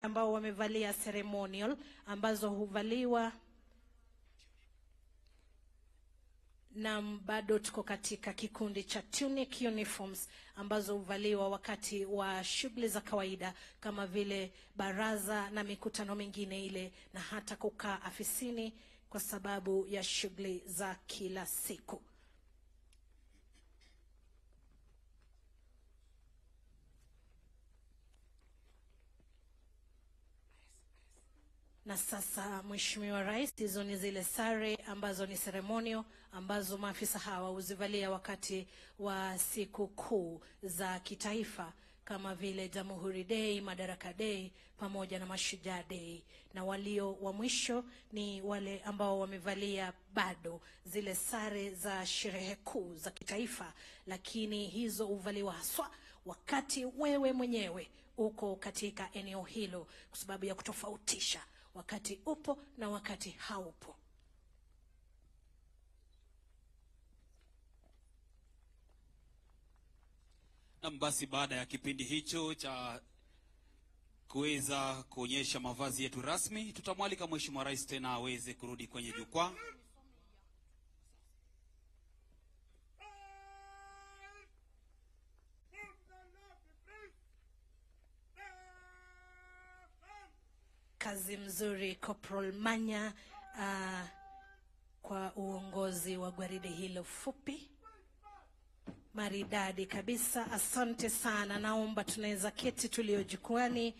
ambao wamevalia ceremonial ambazo huvaliwa na bado tuko katika kikundi cha tunic uniforms ambazo huvaliwa wakati wa shughuli za kawaida kama vile baraza na mikutano mingine ile, na hata kukaa afisini kwa sababu ya shughuli za kila siku. Na sasa Mheshimiwa Rais, hizo ni zile sare ambazo ni ceremonial ambazo maafisa hawa huzivalia wakati wa siku kuu za kitaifa kama vile Jamhuri Day, Madaraka Day pamoja na Mashujaa Day. Na walio wa mwisho ni wale ambao wamevalia bado zile sare za sherehe kuu za kitaifa, lakini hizo huvaliwa haswa wakati wewe mwenyewe uko katika eneo hilo, kwa sababu ya kutofautisha wakati upo na wakati haupo. Na basi baada ya kipindi hicho cha kuweza kuonyesha mavazi yetu rasmi, tutamwalika Mheshimiwa Rais tena aweze kurudi kwenye jukwaa. Kazi mzuri Corporal Manya kwa uongozi wa gwaride hilo fupi maridadi kabisa. Asante sana. Naomba tunaweza keti tulio jukwani.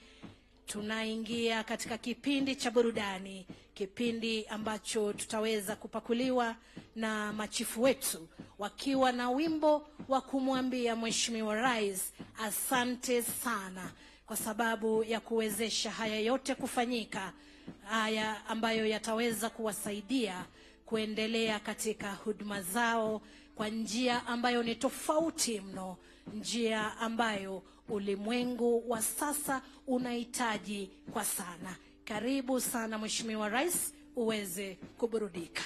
Tunaingia katika kipindi cha burudani, kipindi ambacho tutaweza kupakuliwa na machifu wetu wakiwa na wimbo wa kumwambia Mheshimiwa Rais asante sana kwa sababu ya kuwezesha haya yote kufanyika, haya ambayo yataweza kuwasaidia kuendelea katika huduma zao kwa njia ambayo ni tofauti mno, njia ambayo ulimwengu wa sasa unahitaji kwa sana. Karibu sana Mheshimiwa Rais uweze kuburudika.